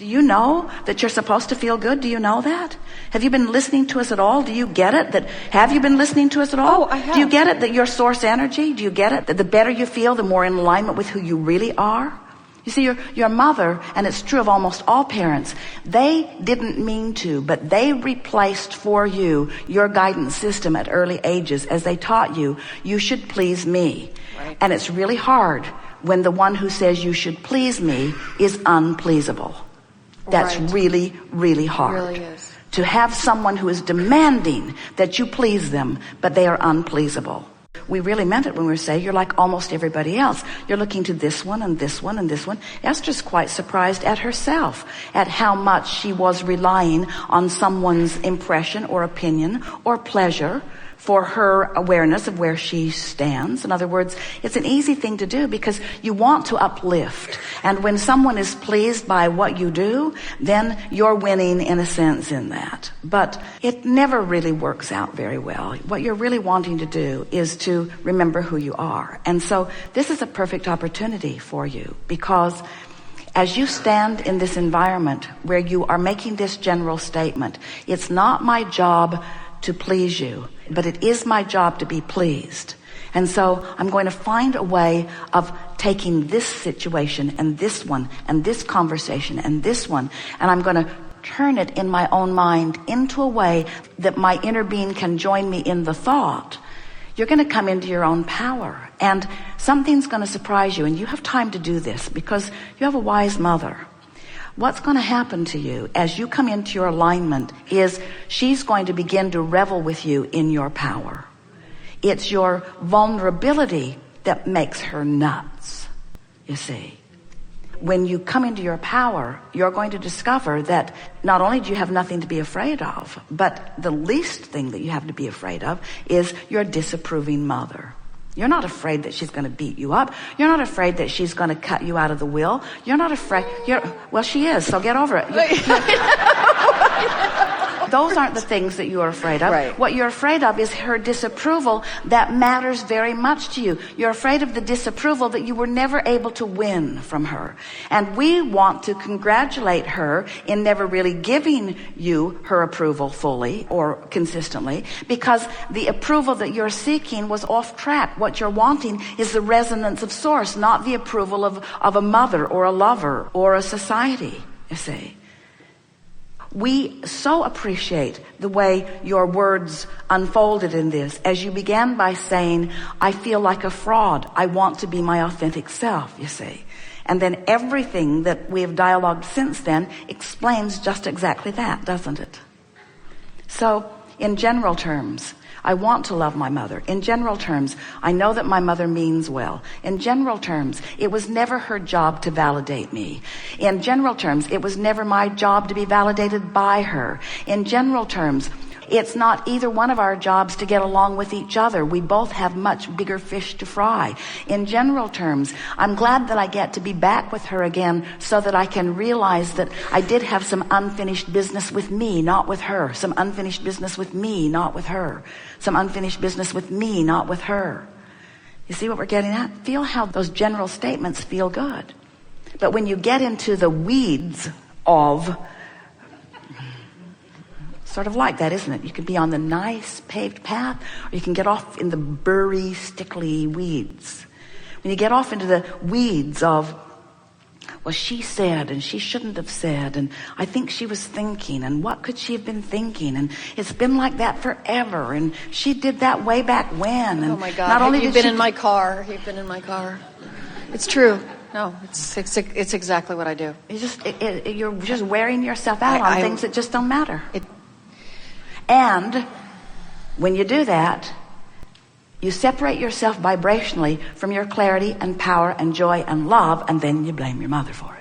Do you know that you're supposed to feel good? Do you know that? Have you been listening to us at all? Do you get it? Have you been listening to us at all? Oh, I have. Do you get it that your source energy? Do you get it that the better you feel, the more in alignment with who you really are? You see, your mother, and it's true of almost all parents, they didn't mean to, but they replaced for you your guidance system at early ages as they taught you, you should please me. Right. And it's really hard when the one who says you should please me is unpleasable. That's Right. really, really hard. It really is. To have someone who is demanding that you please them, but they are unpleasable. We really meant it when we say you're like almost everybody else. You're looking to this one and this one and this one. Esther's quite surprised at herself, at how much she was relying on someone's impression or opinion or pleasure for her awareness of where she stands. In other words, it's an easy thing to do because you want to uplift. And when someone is pleased by what you do, then you're winning in a sense in that. But it never really works out very well. What you're really wanting to do is to remember who you are. And so this is a perfect opportunity for you, because as you stand in this environment where you are making this general statement, it's not my job to please you, but it is my job to be pleased. And so I'm going to find a way of taking this situation and this one and this conversation and this one, and I'm going to turn it in my own mind into a way that my inner being can join me in the thought. You're going to come into your own power, and something's going to surprise you, and you have time to do this because you have a wise mother. What's going to happen to you as you come into your alignment is she's going to begin to revel with you in your power. It's your vulnerability that makes her nuts, you see. When you come into your power, you're going to discover that not only do you have nothing to be afraid of, but the least thing that you have to be afraid of is your disapproving mother. You're not afraid that she's going to beat you up. You're not afraid that she's going to cut you out of the will. You're not afraid. Well, she is, so get over it. Those aren't the things that you are afraid of. Right. What you're afraid of is her disapproval that matters very much to you. You're afraid of the disapproval that you were never able to win from her. And we want to congratulate her in never really giving you her approval fully or consistently, because the approval that you're seeking was off track. What you're wanting is the resonance of source, not the approval of a mother or a lover or a society, you see. We so appreciate the way your words unfolded in this, as you began by saying, I feel like a fraud. I want to be my authentic self, you see. And then everything that we have dialogued since then explains just exactly that, doesn't it? So, in general terms, I want to love my mother. In general terms, I know that my mother means well. In general terms, it was never her job to validate me. In general terms, it was never my job to be validated by her. In general terms, it's not either one of our jobs to get along with each other. We both have much bigger fish to fry. In general terms, I'm glad that I get to be back with her again so that I can realize that I did have some unfinished business with me, not with her. Some unfinished business with me, not with her. Some unfinished business with me, not with her. You see what we're getting at? Feel how those general statements feel good. But when you get into the weeds of, sort of like that, isn't it? You can be on the nice paved path, or you can get off in the burry, stickly weeds. When you get off into the weeds of, well, she said, and she shouldn't have said, and I think she was thinking, and what could she have been thinking? And it's been like that forever, and she did that way back when. And oh my God! Not only You've been in my car. You've been in my car. It's true. No, it's exactly what I do. You're just wearing yourself out on things that just don't matter. And when you do that, you separate yourself vibrationally from your clarity and power and joy and love, and then you blame your mother for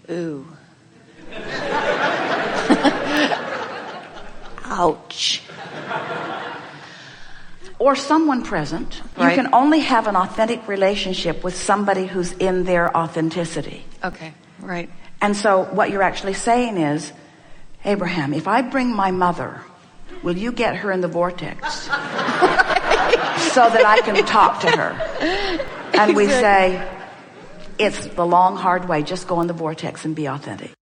it. Ooh. Ouch. Or someone present. Right. You can only have an authentic relationship with somebody who's in their authenticity. Okay, right. And so what you're actually saying is, Abraham, if I bring my mother, will you get her in the vortex so that I can talk to her? And we say, It's the long, hard way. Just go in the vortex and be authentic.